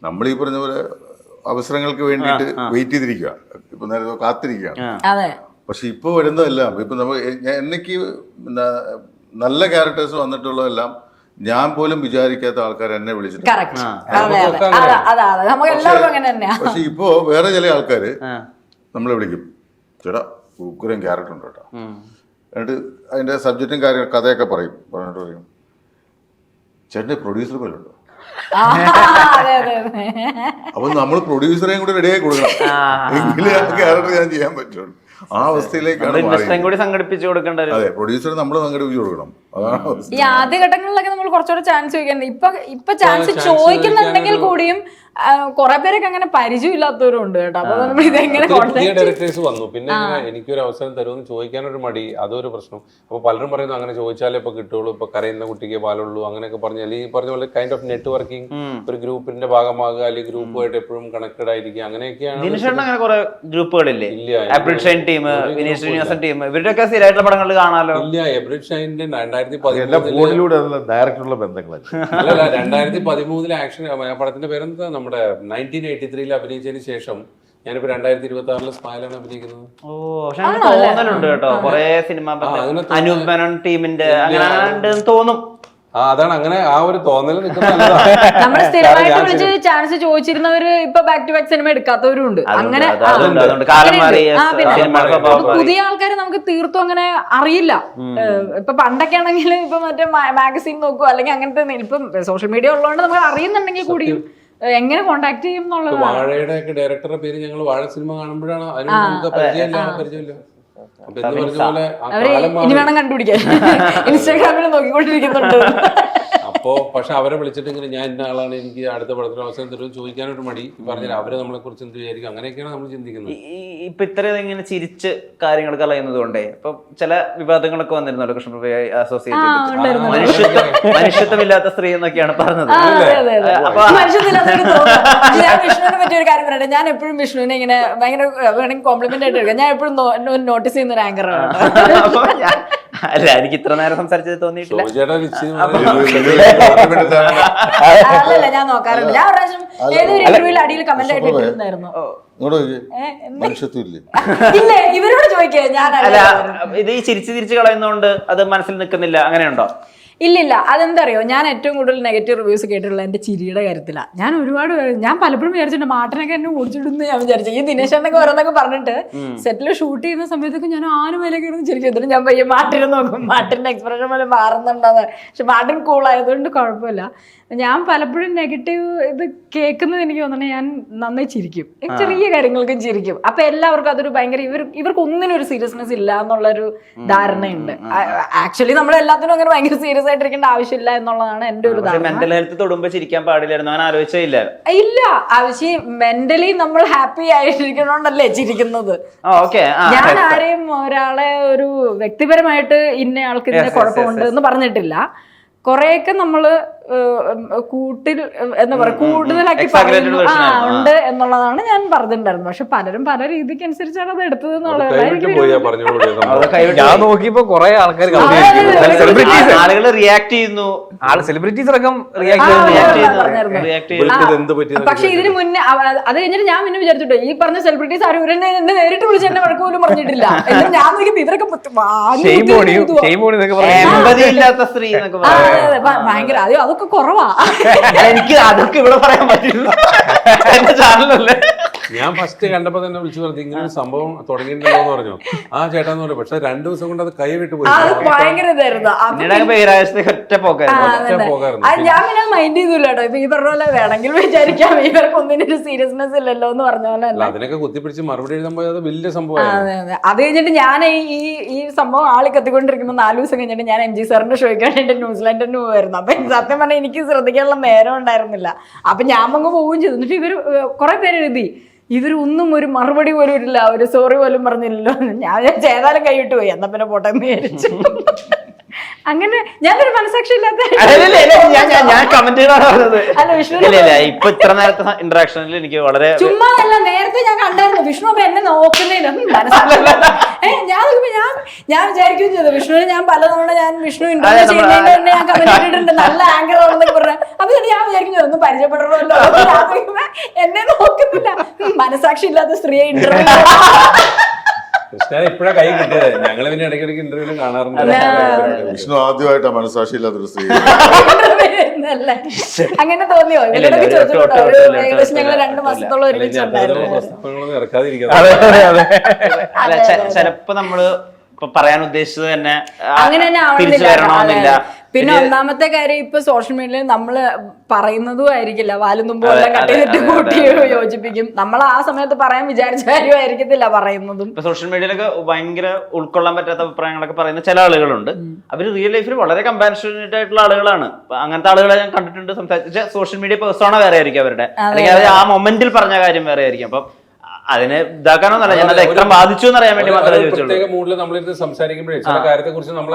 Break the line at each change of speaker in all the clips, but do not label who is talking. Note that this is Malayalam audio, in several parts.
നമ്മൾ ഈ പറഞ്ഞ പോലെ അവസരങ്ങൾക്ക് വേണ്ടിയിട്ട് വെയിറ്റ് ചെയ്തിരിക്കുക, ഇപ്പൊ നേരത്തെ കാത്തിരിക്കുകയാണ്. പക്ഷെ ഇപ്പൊ വരുന്നതെല്ലാം ഇപ്പൊ എനിക്ക് നല്ല ക്യാരക്ടേഴ്സ് വന്നിട്ടുള്ളതെല്ലാം ഞാൻ പോലും വിചാരിക്കാത്ത ആൾക്കാർ എന്നെ വിളിച്ചിട്ട്. പക്ഷെ ഇപ്പോ വേറെ ചില ആൾക്കാര് നമ്മളെ വിളിക്കും, ചേട്ടാ ഉഗ്രൻ ക്യാരക്ടർ ഉണ്ട് കേട്ടോ, എന്നിട്ട് അതിന്റെ സബ്ജക്റ്റും കാര്യം കഥയൊക്കെ പറഞ്ഞിട്ട് പറയും, ചേട്ടൻ്റെ പ്രൊഡ്യൂസർ പോലെ ഉണ്ടോ. അപ്പൊ നമ്മൾ പ്രൊഡ്യൂസറെയും കൂടെ റെഡിയായി കൊടുക്കണം, എങ്കിലേ ആ ക്യാരക്ടർ ഞാൻ ചെയ്യാൻ പറ്റുള്ളൂ. ആ അവസ്ഥയിലേക്കാണ്
കൂടി സംഘടിപ്പിച്ചു കൊടുക്കേണ്ട.
അതെ, പ്രൊഡ്യൂസർ നമ്മൾ സംഘടിപ്പിച്ചു കൊടുക്കണം. അതാണ്
ഈ ആദ്യഘട്ടങ്ങളിലൊക്കെ നമ്മൾ കുറച്ചുകൂടെ ചാൻസ് ചോദിക്കുന്നത്. ഇപ്പൊ ചാൻസ് ചോദിക്കുന്നുണ്ടെങ്കിൽ കൂടിയും കുറെ പേരൊക്കെ അങ്ങനെ പരിചയമില്ലാത്തവരും ഉണ്ട് കേട്ടോ. അപ്പൊ നമ്മൾ ഇതെങ്ങനെ
ഡയറക്ടേഴ്സ് വന്നു, പിന്നെ എനിക്കൊരു അവസരം തരുമെന്ന് ചോദിക്കാനൊരു മടി, അതൊരു പ്രശ്നം. അപ്പൊ പലരും പറയുന്നു അങ്ങനെ ചോദിച്ചാലേ ഇപ്പൊ കിട്ടുള്ളൂ, ഇപ്പൊ കരയുന്ന കുട്ടിക്ക് പാലുള്ളൂ അങ്ങനെയൊക്കെ പറഞ്ഞാൽ ഈ പറഞ്ഞ പോലെ കൈൻഡ് ഓഫ് നെറ്റ്വർക്കിംഗ്, ഒരു ഗ്രൂപ്പിന്റെ ഭാഗമാകുക, അല്ലെങ്കിൽ ഗ്രൂപ്പുമായിട്ട് എപ്പോഴും കണക്റ്റഡ് ആയിരിക്കുക, അങ്ങനെയൊക്കെയാണ്.
അങ്ങനെ കുറെ ഗ്രൂപ്പുകളില്ലേ, ടീം, വിനീഷ് ശ്രീനിവാസൻ ടീം, ഇവരുടെയൊക്കെ സ്ഥിരമായിട്ടുള്ള പടങ്ങളിൽ കാണാലോ.
ഇല്ല, എബ്രിഡ് ഷൈനിന്റെ 2013 ആക്ഷൻ പടത്തിന്റെ പേരെന്താ, നമ്മുടെ 1983 അഭിനയിച്ചതിന് ശേഷം ഞാനിപ്പോ 2026 സ്മൈലാണ് അഭിനയിക്കുന്നത്.
തോന്നലുണ്ട് കേട്ടോ, കുറെ സിനിമ അനൂപ് മേനോൻ ടീമിന്റെ അങ്ങനെ തോന്നും.
അതാണ്, അങ്ങനെ ആ ഒരു തോന്നൽ
നമ്മൾ സ്ഥിരമായിട്ട് വിളിച്ച് ചാൻസ് ചോദിച്ചിരുന്നവര് ഇപ്പൊ ബാക്ക് ടു ബാക്ക് സിനിമ എടുക്കാത്തവരും ഉണ്ട്. അങ്ങനെ പുതിയ ആൾക്കാരെ നമുക്ക് തീർത്തും അങ്ങനെ അറിയില്ല. ഇപ്പൊ പണ്ടൊക്കെ ആണെങ്കിൽ ഇപ്പൊ മറ്റേ മാഗസീൻ നോക്കുക, അല്ലെങ്കിൽ അങ്ങനത്തെ ഇപ്പം സോഷ്യൽ മീഡിയ ഉള്ളതുകൊണ്ട് നമുക്ക് അറിയുന്നുണ്ടെങ്കിൽ കൂടിയും എങ്ങനെ കോണ്ടാക്ട് ചെയ്യും എന്നുള്ളത്.
വാഴയുടെ ഒക്കെ ഡയറക്ടറുടെ പേര് ഞങ്ങൾ വാഴ സിനിമ കാണുമ്പോഴാണ് അതിന് പരിചയമില്ല.
ഇനി വേണം കണ്ടുപിടിക്കാൻ, ഇൻസ്റ്റാഗ്രാമിൽ നോക്കിക്കൊണ്ടിരിക്കുന്നുണ്ട്.
അപ്പോ പക്ഷെ അവരെ വിളിച്ചിട്ട് ഇങ്ങനെ ഞാൻ ഇന്ന ആളാണ്, എനിക്ക് അടുത്ത പടത്തിന് അവസരം തരും ചോദിക്കാനൊരു മടി. പറഞ്ഞാൽ അവരെ നമ്മളെ കുറിച്ച് എന്ത് വിചാരിക്കും, അങ്ങനെയൊക്കെയാണ് നമ്മൾ ചിന്തിക്കുന്നത്.
ഇപ്പൊ ഇത്രയും ഇങ്ങനെ ചിരിച്ച് കാര്യങ്ങൾ കളയുന്നത് കൊണ്ടേ ഇപ്പൊ ചില വിവാദങ്ങളൊക്കെ വന്നിരുന്നല്ലോ കൃഷ്ണപ്രഭയെ അസോസിയേറ്റ് ചെയ്തിട്ട്. മനുഷ്യത്വമില്ലാത്ത സ്ത്രീ എന്നൊക്കെയാണ് പറഞ്ഞത്.
വിഷ്ണുവിനെ പറ്റിയൊരു കാര്യം പറയട്ടെ, ഞാൻ എപ്പോഴും വിഷ്ണുവിനെ ഇങ്ങനെ ഭയങ്കര വേണമെങ്കിൽ കോംപ്ലിമെന്റ് ആയിട്ട് എടുക്കാം. ഞാൻ എപ്പോഴും നോട്ടീസ് ചെയ്യുന്ന ഒരു ആങ്കറാണ്.
അല്ല, എനിക്ക് ഇത്ര നേരം സംസാരിച്ചത് തോന്നിയിട്ടില്ല.
അല്ലല്ല, ഞാൻ നോക്കാറുണ്ട്. ഞാൻ പ്രാവശ്യം ഏതൊരു ഇന്റർവ്യൂവിൽ അടിയിൽ കമന്റ് ആയിട്ട് ഇട്ടിരുന്നായിരുന്നു. ഇല്ല, ഇവരോട് ചോദിക്കുക. ഞാൻ
ഇത് ഈ ചിരിച്ച് കളയുന്നോണ്ട് അത് മനസ്സിൽ നിൽക്കുന്നില്ല, അങ്ങനെയുണ്ടോ?
ഇല്ലില്ല, അതെന്താ അറിയോ, ഞാൻ ഏറ്റവും കൂടുതൽ നെഗറ്റീവ് റിവ്യൂസ് കേട്ടിട്ടുള്ള എന്റെ ചിരിയുടെ കാര്യത്തിലാണ്. ഞാൻ പലപ്പോഴും വിചാരിച്ചിട്ടുണ്ട് മാട്ടനൊക്കെ എന്നെ ഓടിച്ചിടുന്നു. ഞാൻ വിചാരിച്ചു ഈ ദിനേശ് എന്നൊക്കെ ഓരോന്നൊക്കെ പറഞ്ഞിട്ട് സെറ്റിൽ ഷൂട്ട് ചെയ്യുന്ന സമയത്തൊക്കെ ഞാൻ ആനുമേലൊക്കെ ഇരുന്ന് ചിരിക്കും. എന്നിട്ട് ഞാൻ പയ്യെ മാട്ടിന് നോക്കും, മാട്ടിന്റെ എക്സ്പ്രഷൻ പോലെ മാറുന്നുണ്ടെന്ന്. പക്ഷെ മാട്ടിൻ കൂളായതുകൊണ്ട് കുഴപ്പമില്ല. ഞാൻ പലപ്പോഴും നെഗറ്റീവ് ഇത് കേൾക്കുന്നത് എനിക്ക് തോന്നണേ ഞാൻ നന്നായി ചിരിക്കും, ചെറിയ കാര്യങ്ങൾക്കും ചിരിക്കും. അപ്പൊ എല്ലാവർക്കും അതൊരു ഭയങ്കര ഇവർക്ക് ഒന്നിനും ഒരു സീരിയസ്നെസ് ഇല്ല എന്നുള്ളൊരു ധാരണയുണ്ട്. ആക്ച്വലി നമ്മൾ എല്ലാത്തിനും അങ്ങനെ ഭയങ്കര സീരിയസ് ആയിട്ടിരിക്കേണ്ട ആവശ്യമില്ല എന്നുള്ളതാണ് എന്റെ ഒരു ധാരണ.
മെന്റൽ ഹെൽത്ത് തൊടുമ്പോ ചിരിക്കാൻ പാടില്ലായിരുന്നു, അങ്ങനെ ആലോചിച്ചില്ല.
ഇല്ല, ആവശ്യം മെന്റലി നമ്മൾ ഹാപ്പി ആയിട്ടിരിക്കണോണ്ടല്ലേ ചിരിക്കുന്നത്. ഞാൻ ആരെയും ഒരാളെ ഒരു വ്യക്തിപരമായിട്ട് ഇന്ന ആൾക്ക് ഇതിന്റെ കുഴപ്പമുണ്ട് എന്ന് പറഞ്ഞിട്ടില്ല. കുറെയൊക്കെ നമ്മള് കൂട്ടിൽ എന്താ പറയാ കൂടുതലാക്കി പറയുന്നു ഉണ്ട് എന്നുള്ളതാണ് ഞാൻ പറഞ്ഞിട്ടുണ്ടായിരുന്നു. പക്ഷെ പലരും പല രീതിക്ക് അനുസരിച്ചാണ് അത് എടുത്തത് എന്നുള്ളത്.
ഞാൻ നോക്കിയപ്പോ കുറെ ആൾക്കാർ
ആളുകൾ റിയാക്ട് ചെയ്യുന്നു,
സെലിബ്രിറ്റീസ് അടക്കം
പക്ഷെ ഇതിന് മുന്നേ അത് കഴിഞ്ഞിട്ട് ഞാൻ പിന്നെ വിചാരിച്ചിട്ടോ ഈ പറഞ്ഞ സെലിബ്രിറ്റീസ് ആരും എന്നെ നേരിട്ട് വിളിച്ച് എന്നെ വഴക്ക് പോലും പറഞ്ഞിട്ടില്ല. ഞാൻ നോക്കിയപ്പോ ഇവരൊക്കെ
ഇല്ലാത്ത സ്ത്രീ
ഭയങ്കര അതൊക്കെ കുറവാ.
എനിക്ക് അതൊക്കെ ഇവിടെ പറയാൻ പറ്റില്ല, എന്റെ ചാനലല്ലേ.
ഞാൻ ഫസ്റ്റ് കണ്ടപ്പോ തന്നെ വിളിച്ചു പറഞ്ഞു ഇങ്ങനെ ഒരു സംഭവം തുടങ്ങിയിട്ടുണ്ടല്ലോ എന്ന് പറഞ്ഞു. ആ ചേട്ടാന്ന് പറഞ്ഞു. പക്ഷെ 2 ദിവസം കൊണ്ട് അത് കൈവിട്ട് പോയി.
ഭയങ്കര ഇതായിരുന്നു. ഞാൻ പിന്നെ മൈൻഡ് ചെയ്തില്ല കേട്ടോ. ഇപ്പൊ ഈ പറഞ്ഞ പോലെ വേണമെങ്കിൽ വിചാരിക്കാം ഇവർക്ക് ഒന്നിനും ഒരു സീരിയസ്നെസ് ഇല്ലല്ലോ എന്ന് പറഞ്ഞ പോലെ.
അതിനൊക്കെ കുത്തിപ്പിടിച്ച് മറുപടി എഴുതാൻ പോയത് വലിയ സംഭവം.
അത് കഴിഞ്ഞിട്ട് ഞാൻ ഈ സംഭവം ആളി കത്തിക്കൊണ്ടിരിക്കുമ്പോൾ 4 ദിവസം കഴിഞ്ഞിട്ട് ഞാൻ MG സാറിന്റെ ഷോയ്ക്കാണ് എന്റെ ന്യൂസിലാൻഡിന് പോവായിരുന്നു. അപ്പൊ സത്യം പറഞ്ഞാൽ എനിക്ക് ശ്രദ്ധിക്കാനുള്ള നേരം ഉണ്ടായിരുന്നില്ല. അപ്പൊ ഞാൻ അങ്ങ് പോവുകയും ചെയ്തു. എന്നിട്ട് ഇവര് കുറെ പേര് എഴുതി ഇവരൊന്നും ഒരു മറുപടി പോലും ഇല്ല, ഒരു സോറി പോലും പറഞ്ഞില്ലല്ലോ. ഞാൻ ഏതായാലും കൈവിട്ട് പോയി, എന്നാ പിന്നെ പോട്ടെ എന്ന് വിചാരിച്ചു. അങ്ങനെ ഞാനൊരു മനസാക്ഷി ഇല്ലാത്ത
ഞാൻ കമന്റ് ചെയ്താണ് പറഞ്ഞത്.
അല്ല വിഷ്ണു
ഇല്ല ഇപ്പൊ ഇത്ര നേരത്തെ ഇന്ററാക്ഷനിൽ എനിക്ക് വളരെ
ചുമ്മാ അല്ല, നേരത്തെ ഞാൻ കണ്ടായിരുന്നു വിഷ്ണു അപ്പൊ എന്നെ നോക്കുന്നതിന് ഞാൻ വിചാരിക്കുകയും ചെയ്തു വിഷ്ണുവിന് ഞാൻ പലതവണ ഞാൻ വിഷ്ണു ഇന്റർവ്യൂ ചെയ്യുന്നതിന് തന്നെ ഞാൻ കമന്റ് ഇട്ടിട്ടുണ്ട് നല്ല ആങ്കർ ആണെന്നൊക്കെ പറഞ്ഞു. അപ്പൊ ഞാൻ വിചാരിക്കുന്നു ഒന്നും പരിചയപ്പെടണമല്ലോ. എന്നെ നോക്കുന്നില്ല, മനസാക്ഷി ഇല്ലാത്ത സ്ത്രീയെ ഇന്റർവ്യൂ
ഇപ്പഴാ കൈ കിട്ടിയത്. ഞങ്ങള് പിന്നെ ഇടയ്ക്കിടയ്ക്ക് ഇന്റർവ്യൂലും കാണാറുണ്ട്.
വിഷ്ണു ആദ്യമായിട്ടാ മനസാക്ഷി ഇല്ലാത്തൊരു സ്ത്രീ.
അങ്ങനെ തോന്നിയോ? ഇവരോടൊക്കെ ചോദിച്ചിട്ടുണ്ടോ? ഏകദേശം ഞങ്ങൾ 2 മാസത്തോളം ഒരുമിച്ചുണ്ടായിരുന്നു.
പ്രസ്താവനകളൊന്നും ഇറക്കാതിരിക്കാതെ
ചിലപ്പോ നമ്മള് ഇപ്പൊ പറയാൻ ഉദ്ദേശിച്ചത് തന്നെ
അങ്ങനെ തന്നെ
തിരിച്ചു വരണമെന്നില്ല.
പിന്നെ ഒന്നാമത്തെ കാര്യം ഇപ്പൊ സോഷ്യൽ മീഡിയയിൽ നമ്മള് പറയുന്നതും ആയിരിക്കില്ല, വാലും തുമ്പും എല്ലാം കട്ട് ചെയ്തിട്ട് കൂട്ടി യോജിപ്പിക്കും. നമ്മൾ ആ സമയത്ത് പറയാൻ വിചാരിച്ച കാര്യമായിരിക്കത്തില്ല പറയുന്നതും.
ഇപ്പൊ സോഷ്യൽ മീഡിയയിലൊക്കെ ഭയങ്കര ഉൾക്കൊള്ളാൻ പറ്റാത്ത അഭിപ്രായങ്ങളൊക്കെ പറയുന്ന ചില ആളുകളുണ്ട്. അവര് റിയൽ ലൈഫിൽ വളരെ കമ്പാഷനേറ്റ് ആയിട്ടുള്ള ആളുകളാണ്. അങ്ങനത്തെ ആളുകളെ ഞാൻ കണ്ടിട്ടുണ്ട്. സംസാരിച്ച സോഷ്യൽ മീഡിയ പേഴ്സോണ വേറെ ആയിരിക്കും അവരുടെ, അല്ലെങ്കിൽ അവർ ആ മൊമെന്റിൽ പറഞ്ഞ കാര്യം വേറെ ആയിരിക്കും. അപ്പൊ അതിനെ ഇതാക്കാനൊന്നല്ല, ഞാൻ അത് എത്ര ബാധിച്ചു എന്നറിയാൻ വേണ്ടി മാത്രമേ ചോദിച്ചുള്ളൂ.
മൂഡിൽ നമ്മളിരുന്ന് സംസാരിക്കുമ്പോഴേ ചില കാര്യത്തെ കുറിച്ച് നമ്മൾ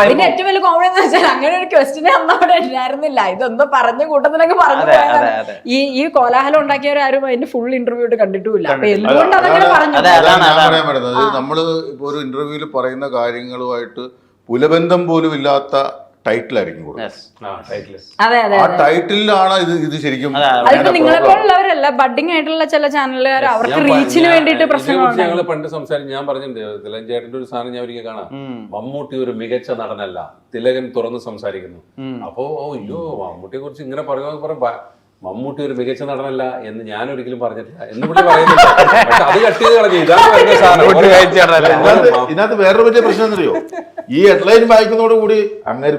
അതിന് ഏറ്റവും വലിയ കോമഡി എന്ന് വെച്ചാൽ അങ്ങനെ ഒരു ക്വസ്റ്റിനെ അന്ന് അവിടെ ഉണ്ടായിരുന്നില്ല. ഇതൊന്നും പറഞ്ഞ കൂട്ടത്തിനൊക്കെ പറഞ്ഞു പോയതാണ്. ഈ കോലാഹലം ഉണ്ടാക്കിയവരാരും അതിന്റെ ഫുൾ ഇന്റർവ്യൂ ഇട്ട് കണ്ടിട്ടുമില്ല. അപ്പൊ എന്തുകൊണ്ട് അതങ്ങനെ പറഞ്ഞു?
ഞാൻ പറയാൻ പറ്റുന്നത് നമ്മള് ഇപ്പൊ ഒരു ഇന്റർവ്യൂവിൽ പറയുന്ന കാര്യങ്ങളുമായിട്ട് പുലബന്ധം പോലും ഇല്ലാത്ത ടൈറ്റിലായിരിക്കും
അതെ അതെ
ആ ടൈറ്റിലാണ് ഇത് ശരിക്കും.
അതിപ്പോ നിങ്ങളെ പോലുള്ളവരല്ല, ബഡ്ഡിംഗ് ആയിട്ടുള്ള ചില ചാനലുകാർ അവർക്ക് റീച്ചിന് വേണ്ടിട്ട് പ്രശ്നങ്ങളുണ്ട്.
ഞങ്ങള് പണ്ട് സംസാരിക്കും, ഞാൻ പറഞ്ഞിട്ടുണ്ട് തിലകൻ ചേട്ടന്റെ ഒരു സാധനം ഞാൻ ഒരിക്കൽ കാണാം. മമ്മൂട്ടി ഒരു മികച്ച നടനല്ല, തിലകൻ തുറന്ന് സംസാരിക്കുന്നു. അപ്പോ അയ്യോ മമ്മൂട്ടിയെ കുറിച്ച് ഇങ്ങനെ പറയുക, മമ്മൂട്ടി ഒരു മികച്ച നടനല്ല എന്ന് ഞാൻ ഒരിക്കലും പറഞ്ഞിട്ടില്ല എന്ന് പുള്ളി പറയുന്നില്ല. പക്ഷെ അത് കട്ട് ചെയ്ത് കളഞ്ഞു.
ഇതിനകത്ത് വേറൊരു വലിയ പ്രശ്നം എന്നറിയോ, ഈ ഹെഡ്ലൈൻ വായിക്കുന്നതോട് കൂടി അങ്ങനെ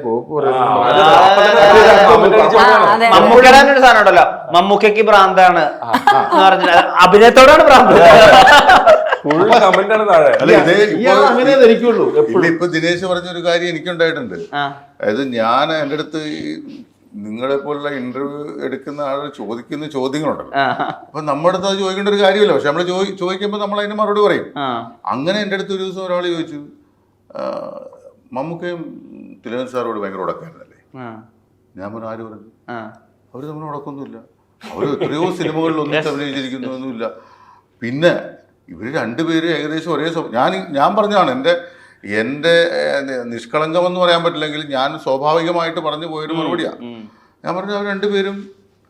മമ്മൂക്കയുടെ ഒരു സാധനം ഉണ്ടല്ലോ, മമ്മൂക്കയ്ക്ക് ഭ്രാന്താണ് എന്ന് പറഞ്ഞില്ല, അഭിനയത്തോടാണ് ഭ്രാന്ത്.
അങ്ങനെ ധരിക്കുള്ളൂ. ഇപ്പൊ ദിനേശ് പറഞ്ഞൊരു കാര്യം എനിക്കുണ്ടായിട്ടുണ്ട്. അതായത് ഞാൻ എൻ്റെ അടുത്ത് നിങ്ങളെ പോലുള്ള ഇന്റർവ്യൂ എടുക്കുന്ന ആളുകൾ ചോദിക്കുന്ന ചോദ്യങ്ങളുണ്ടല്ലോ, അപ്പൊ നമ്മുടെ അടുത്ത് അത് ചോദിക്കേണ്ട ഒരു കാര്യമല്ല. പക്ഷെ നമ്മൾ ചോദിക്കുമ്പോൾ നമ്മൾ അതിന് മറുപടി പറയും. അങ്ങനെ എൻ്റെ അടുത്ത് ഒരു ദിവസം ഒരാൾ ചോദിച്ചു, മമ്മൂക്കയും തിലകൻ സാറോട് ഭയങ്കര ഉടക്കായിരുന്നല്ലേ? ഞാൻ പറഞ്ഞു, ആര് പറഞ്ഞു? അവര് തമ്മിൽ ഉടക്കൊന്നുമില്ല, അവർ എത്രയോ സിനിമകളിൽ ഒന്നും അഭിനയിച്ചിരിക്കുന്നൊന്നുമില്ല. പിന്നെ ഇവർ രണ്ടുപേരും ഏകദേശം ഒരേ ഞാൻ പറഞ്ഞതാണ് എൻ്റെ നിഷ്കളങ്കമെന്ന് പറയാൻ പറ്റില്ലെങ്കിൽ ഞാൻ സ്വാഭാവികമായിട്ട് പറഞ്ഞു പോയൊരു മറുപടിയാണ്. ഞാൻ പറഞ്ഞു അവർ രണ്ടുപേരും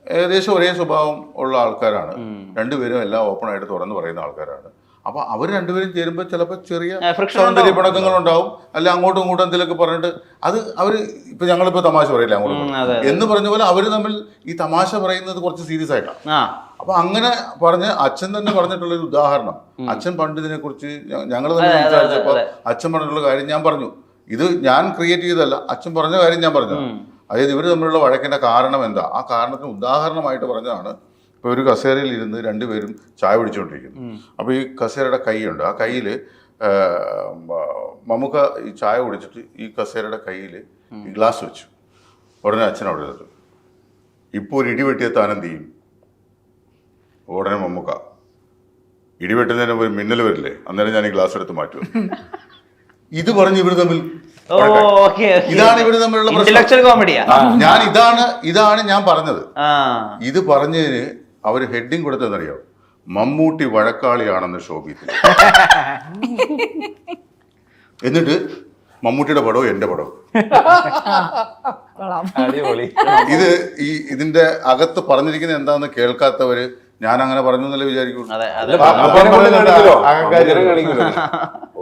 ഏകദേശം ഒരേ സ്വഭാവം ഉള്ള ആൾക്കാരാണ്, രണ്ടുപേരും എല്ലാം ഓപ്പൺ ആയിട്ട് തുറന്ന് പറയുന്ന ആൾക്കാരാണ്. അപ്പൊ അവർ രണ്ടുപേരും ചേരുമ്പോൾ ചിലപ്പോൾ ചെറിയ സൗന്ദര്യ പിണക്കങ്ങൾ ഉണ്ടാവും, അല്ല അങ്ങോട്ടും ഇങ്ങോട്ടും എന്തെങ്കിലുമൊക്കെ പറഞ്ഞിട്ട് അത് അവർ ഇപ്പൊ ഞങ്ങളിപ്പോ തമാശ പറയില്ല അങ്ങോട്ടും എന്ന് പറഞ്ഞ പോലെ അവർ തമ്മിൽ ഈ തമാശ പറയുന്നത് കുറച്ച് സീരിയസ് ആയിട്ടാണ്. അപ്പൊ അങ്ങനെ പറഞ്ഞ് അച്ഛൻ തന്നെ പറഞ്ഞിട്ടുള്ളൊരു ഉദാഹരണം, അച്ഛൻ പണ്ട് ഇതിനെ കുറിച്ച് ഞങ്ങൾ തന്നെ സംസാരിച്ചപ്പോൾ അച്ഛൻ പറഞ്ഞിട്ടുള്ള കാര്യം ഞാൻ പറഞ്ഞു. ഇത് ഞാൻ ക്രിയേറ്റ് ചെയ്തതല്ല, അച്ഛൻ പറഞ്ഞ കാര്യം ഞാൻ പറഞ്ഞു. അതായത് ഇവർ തമ്മിലുള്ള വഴക്കിന്റെ കാരണം എന്താ, ആ കാരണത്തിന് ഉദാഹരണമായിട്ട് പറഞ്ഞതാണ്. ഇപ്പൊ ഒരു കസേരയിൽ ഇരുന്ന് രണ്ടുപേരും ചായ പിടിച്ചുകൊണ്ടിരിക്കുന്നു. അപ്പൊ ഈ കസേരയുടെ കൈയുണ്ട്, ആ കയ്യിൽ മമ്മൂക്ക ഈ ചായ കുടിച്ചിട്ട് ഈ കസേരയുടെ കയ്യിൽ ഈ ഗ്ലാസ് വെച്ചു. ഉടനെ അച്ഛൻ അവിടെ എടുത്തു, ഇപ്പോൾ ഒരു ഇടിവെട്ടിയ താനെന്ത് ചെയ്യും? ഉടനെ മമ്മൂക്ക, ഇടിവെട്ടുന്നതിന് ഒരു മിന്നൽ വരില്ലേ, അന്നേരം ഞാൻ ഈ ഗ്ലാസ് എടുത്ത് മാറ്റും. ഇത് പറഞ്ഞ് ഇവർ തമ്മിൽ ഇതാണ് ഇവർ തമ്മിലുള്ള പ്രശ്നം. ഞാൻ ഇതാണ് ഞാൻ പറഞ്ഞത്. ഇത് പറഞ്ഞതിന് അവര് ഹെഡിങ് കൊടുത്തതെന്നറിയാം, മമ്മൂട്ടി വഴക്കാളിയാണെന്ന് ശോഭിച്ചു. എന്നിട്ട് മമ്മൂട്ടിയുടെ പടവും എന്റെ പടവും. ഇതിന്റെ അകത്ത് പറഞ്ഞിരിക്കുന്നത് എന്താണെന്ന് കേൾക്കാത്തവര് ഞാൻ അങ്ങനെ പറഞ്ഞു എന്നല്ലേ വിചാരിക്കുള്ളൂ.